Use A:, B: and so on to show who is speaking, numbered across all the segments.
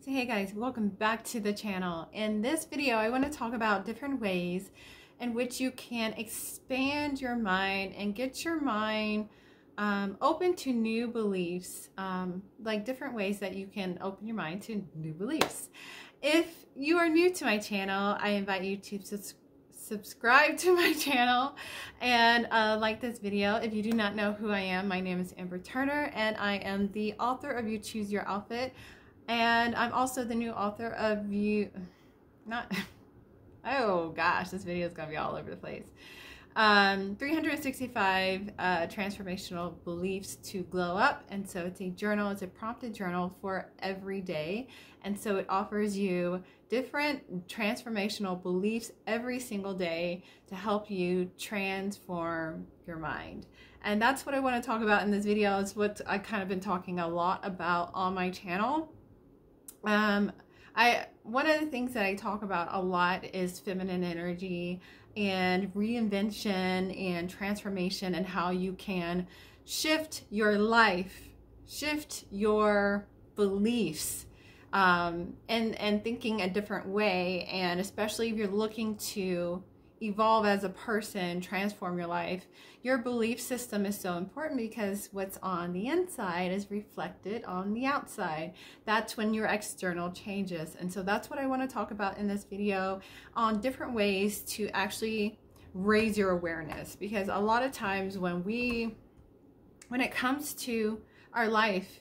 A: Hey guys, welcome back to the channel. In this video, I want to talk about different ways in which you can expand your mind and get your mind open to new beliefs, like different ways that you can open your mind to new beliefs. If you are new to my channel, I invite you to subscribe to my channel and like this video. If you do not know who I am, my name is Amber Turner and I am the author of You Choose Your Outfit. And I'm also the new author of oh gosh, this video is gonna be all over the place. 365 transformational beliefs to glow up. And so it's a journal, it's a prompted journal for every day. And so it offers you different transformational beliefs every single day to help you transform your mind. And that's what I want to talk about in this video. It's what I kind of been talking a lot about on my channel. One of the things that I talk about a lot is feminine energy and reinvention and transformation, and how you can shift your life, shift your beliefs, and thinking a different way. And especially if you're looking to evolve as a person, transform your life, your belief system is so important, because what's on the inside is reflected on the outside. That's when your external changes. And so that's what I want to talk about in this video, on different ways to actually raise your awareness. Because a lot of times when it comes to our life,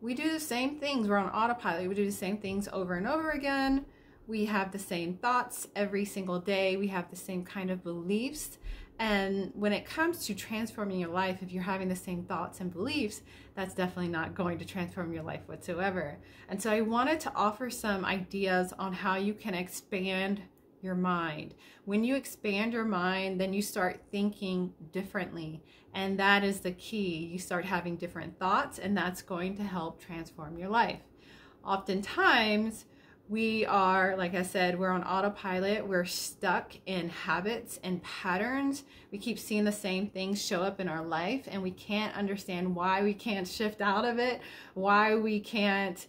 A: we do the same things. We're on autopilot. We do the same things over and over again. We have the same thoughts every single day. We have the same kind of beliefs. And when it comes to transforming your life, if you're having the same thoughts and beliefs, that's definitely not going to transform your life whatsoever. And so I wanted to offer some ideas on how you can expand your mind. When you expand your mind, then you start thinking differently. And that is the key. You start having different thoughts, and that's going to help transform your life. Oftentimes, we are, like I said, we're on autopilot. We're stuck in habits and patterns. We keep seeing the same things show up in our life, and we can't understand why we can't shift out of it, why we can't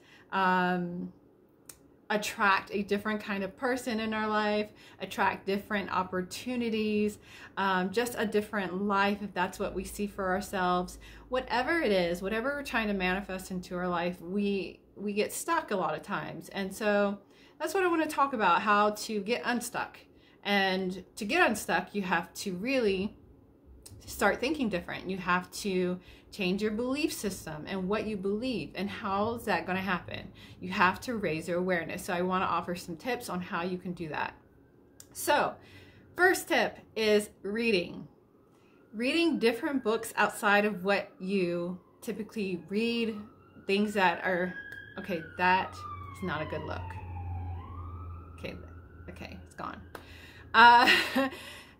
A: attract a different kind of person in our life, attract different opportunities, just a different life, if that's what we see for ourselves. Whatever it is, whatever we're trying to manifest into our life, we get stuck a lot of times. And so that's what I want to talk about, how to get unstuck. And to get unstuck, you have to really start thinking different. You have to change your belief system and what you believe. And how is that going to happen? You have to raise your awareness. So I want to offer some tips on how you can do that. So first tip is reading. Reading different books outside of what you typically read, things that are, okay, that is not a good look. Okay, it's gone.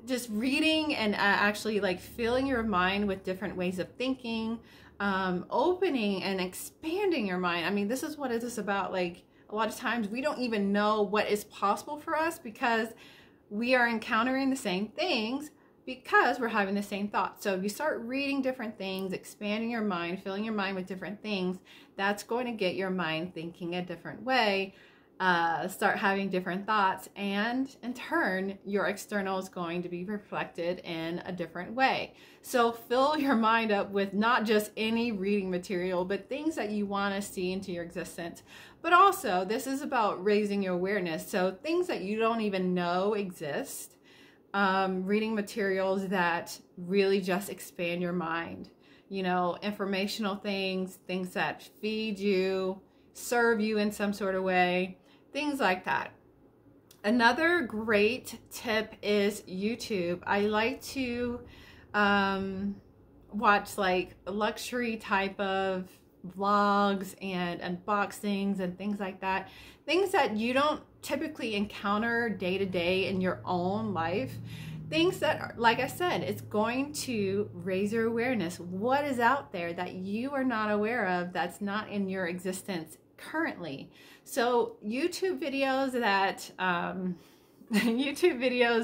A: Just reading and actually like filling your mind with different ways of thinking, opening and expanding your mind. I mean, this is what it is about. Like, a lot of times we don't even know what is possible for us, because we are encountering the same things, because we're having the same thoughts. So if you start reading different things, expanding your mind, filling your mind with different things, that's going to get your mind thinking a different way, start having different thoughts, and in turn, your external is going to be reflected in a different way. So fill your mind up with not just any reading material, but things that you want to see into your existence. But also, this is about raising your awareness. So things that you don't even know exist. Reading materials that really just expand your mind, you know, informational things, things that feed you, serve you in some sort of way, things like that. Another great tip is YouTube. I like to watch like luxury type of vlogs and unboxings and things like that, things that you don't typically encounter day to day in your own life, things that are, like I said, it's going to raise your awareness. What is out there that you are not aware of, that's not in your existence currently? So YouTube videos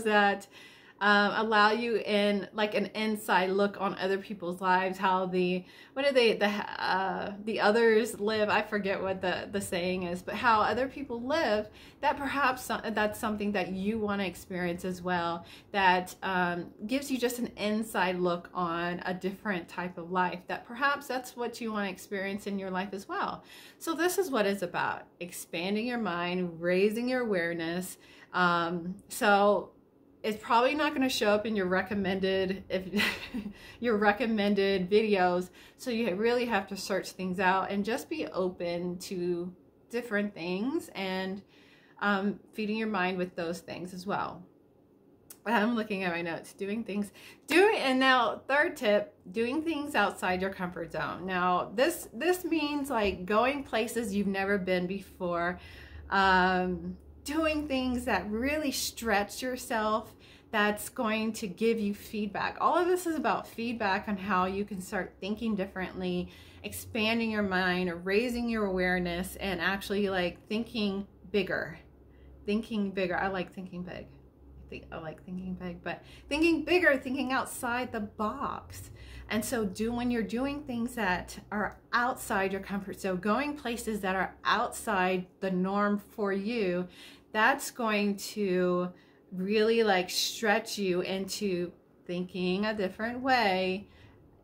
A: that allow you in like an inside look on other people's lives, how the others live. I forget what the saying is, but how other people live, that perhaps that's something that you want to experience as well, that gives you just an inside look on a different type of life, that perhaps that's what you want to experience in your life as well. So this is what it's about: expanding your mind, raising your awareness. So it's probably not going to show up in your recommended your recommended videos. So you really have to search things out and just be open to different things, and feeding your mind with those things as well. I'm looking at my notes. And now third tip, doing things outside your comfort zone. Now this means like going places you've never been before, doing things that really stretch yourself, that's going to give you feedback. All of this is about feedback on how you can start thinking differently, expanding your mind, or raising your awareness, and actually like thinking bigger. I like thinking big. I like thinking big, but thinking bigger, thinking outside the box. And so when you're doing things that are outside your comfort zone, going places that are outside the norm for you, that's going to really like stretch you into thinking a different way,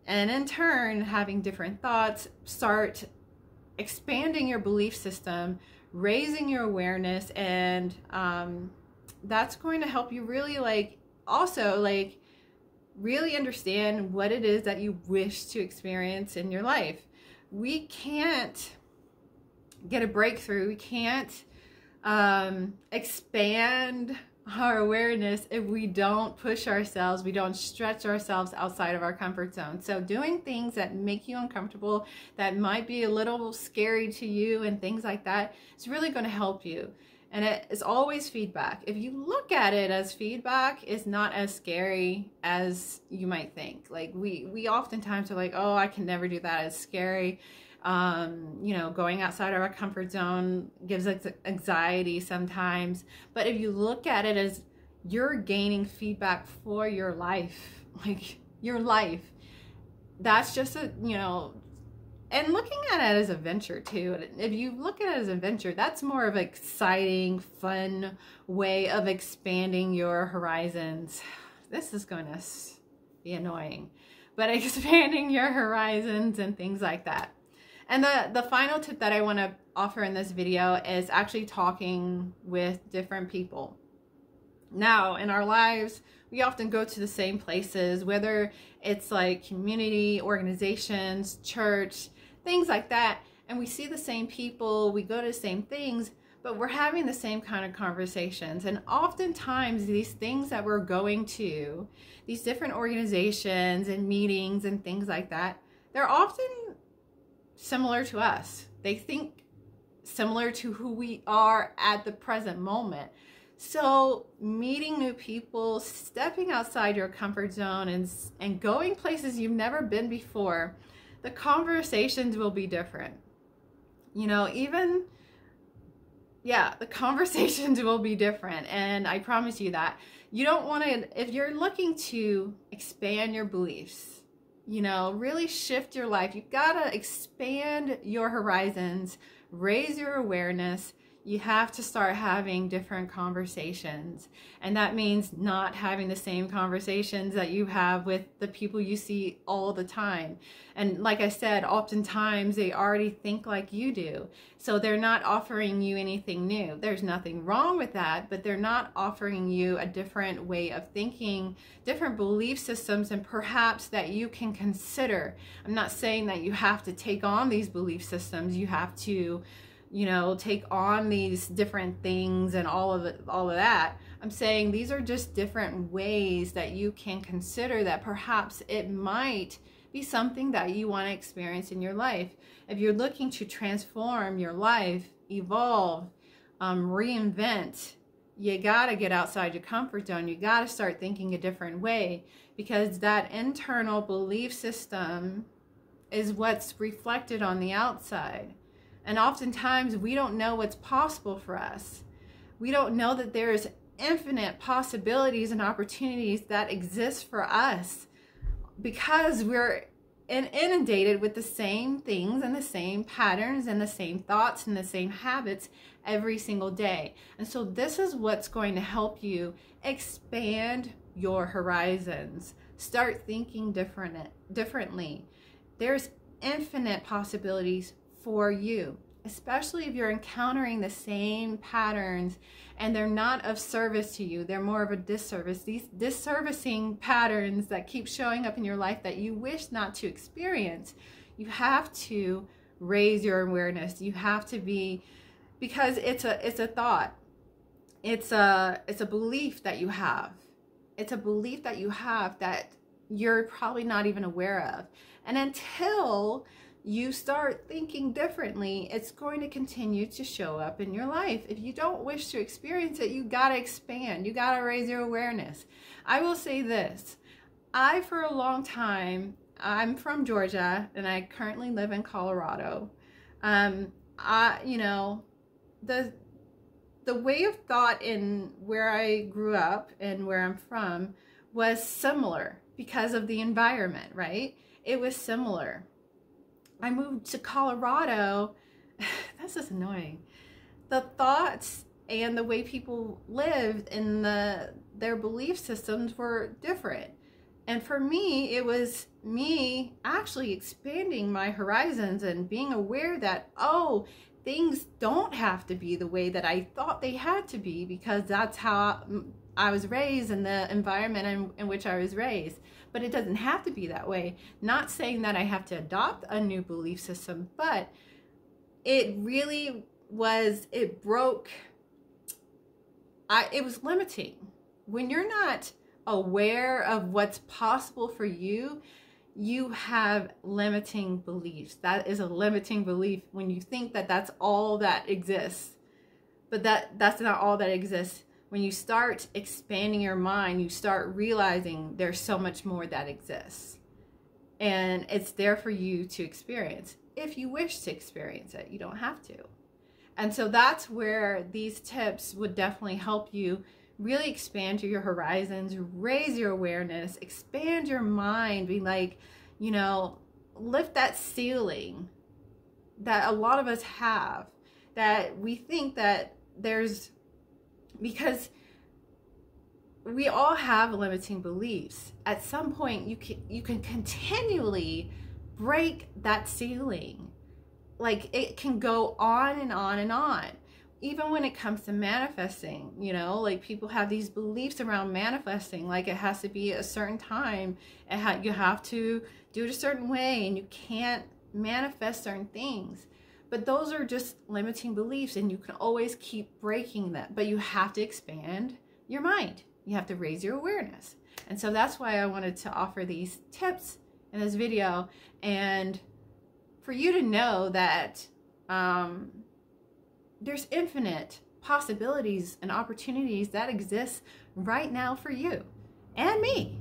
A: and in turn having different thoughts, start expanding your belief system, raising your awareness, and that's going to help you really like also like really understand what it is that you wish to experience in your life. We can't get a breakthrough, we can't expand our awareness if we don't push ourselves, we don't stretch ourselves outside of our comfort zone. So doing things that make you uncomfortable, that might be a little scary to you and things like that, it's really going to help you. And it is always feedback. If you look at it as feedback, it's not as scary as you might think. Like we oftentimes are like, oh, I can never do that, it's scary. You know, going outside of our comfort zone gives us anxiety sometimes. But if you look at it as you're gaining feedback for your life, like your life, that's just a, you know, and looking at it as a venture too. If you look at it as a venture, that's more of an exciting, fun way of expanding your horizons. This is going to be annoying, but expanding your horizons and things like that. And the final tip that I want to offer in this video is actually talking with different people. Now, in our lives, we often go to the same places, whether it's like community, organizations, church, things like that, and we see the same people, we go to the same things, but we're having the same kind of conversations. And oftentimes these things that we're going to, these different organizations and meetings and things like that, they're often similar to us. They think similar to who we are at the present moment. So meeting new people, stepping outside your comfort zone, and going places you've never been before, the conversations will be different. You know, the conversations will be different. And I promise you that. You don't want to, if you're looking to expand your beliefs, you know, really shift your life, you've got to expand your horizons, raise your awareness. You have to start having different conversations. And that means not having the same conversations that you have with the people you see all the time. And like I said, oftentimes they already think like you do. So they're not offering you anything new. There's nothing wrong with that, but they're not offering you a different way of thinking, different belief systems, and perhaps that you can consider. I'm not saying that you have to take on these belief systems. You have to, you know, take on these different things and all of that. I'm saying these are just different ways that you can consider that perhaps it might be something that you want to experience in your life. If you're looking to transform your life, evolve, reinvent, you got to get outside your comfort zone. You got to start thinking a different way, because that internal belief system is what's reflected on the outside. And oftentimes we don't know what's possible for us. We don't know that there's infinite possibilities and opportunities that exist for us because we're inundated with the same things and the same patterns and the same thoughts and the same habits every single day. And so this is what's going to help you expand your horizons. Start thinking differently. There's infinite possibilities for you, especially if you're encountering the same patterns and they're not of service to you. They're more of a disservice. These disservicing patterns that keep showing up in your life that you wish not to experience, you have to raise your awareness. You have to be, because it's a thought. It's a belief that you have. It's a belief that you have that you're probably not even aware of. And until you start thinking differently, it's going to continue to show up in your life. If you don't wish to experience it, you got to expand. You got to raise your awareness. I will say this. For a long time, I'm from Georgia and I currently live in Colorado. The way of thought in where I grew up and where I'm from was similar because of the environment, right? It was similar. I moved to Colorado. That's just annoying. The thoughts and the way people lived and their belief systems were different. And for me, it was me actually expanding my horizons and being aware that, oh, things don't have to be the way that I thought they had to be, because that's how I was raised in the environment in which I was raised. But it doesn't have to be that way. Not saying that I have to adopt a new belief system, but it really was, it was limiting. When you're not aware of what's possible for you, you have limiting beliefs. That is a limiting belief when you think that that's all that exists. But that's not all that exists. When you start expanding your mind, you start realizing there's so much more that exists. And it's there for you to experience. If you wish to experience it, you don't have to. And so that's where these tips would definitely help you really expand your horizons, raise your awareness, expand your mind, be like, lift that ceiling that a lot of us have, that we think that because we all have limiting beliefs. At some point, you can continually break that ceiling. Like, it can go on and on and on. Even when it comes to manifesting, like people have these beliefs around manifesting, like it has to be a certain time, and you have to do it a certain way, and you can't manifest certain things. But those are just limiting beliefs, and you can always keep breaking them. But you have to expand your mind. You have to raise your awareness. And so that's why I wanted to offer these tips in this video, and for you to know that there's infinite possibilities and opportunities that exist right now for you and me.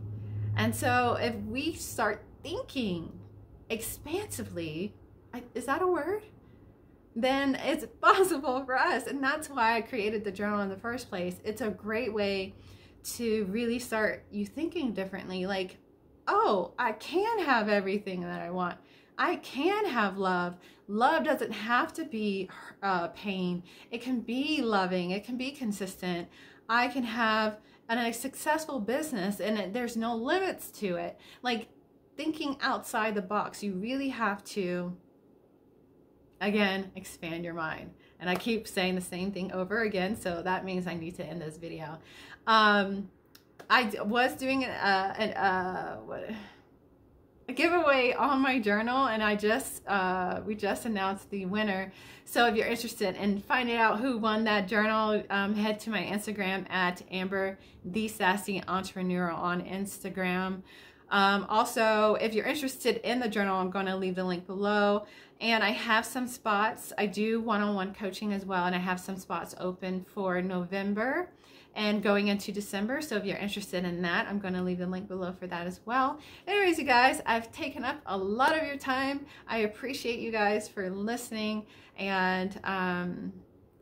A: And so if we start thinking expansively, is that a word? Then it's possible for us. And that's why I created the journal in the first place. It's a great way to really start you thinking differently. Like, oh, I can have everything that I want. I can have love. Love doesn't have to be pain. It can be loving. It can be consistent. I can have a successful business, and there's no limits to it. Like, thinking outside the box. You really have to, again, expand your mind. And I keep saying the same thing over again, so that means I need to end this video. I was doing a giveaway on my journal, and we just announced the winner. So if you're interested in finding out who won that journal, head to my Instagram at Amber the Sassy Entrepreneur on Instagram. Also, if you're interested in the journal, I'm going to leave the link below. And I have some spots. I do one-on-one coaching as well, and I have some spots open for November and going into December. So if you're interested in that, I'm going to leave the link below for that as well. Anyways, you guys, I've taken up a lot of your time. I appreciate you guys for listening, and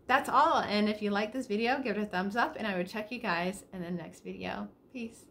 A: that's all. And if you like this video, give it a thumbs up, and I would check you guys in the next video. Peace.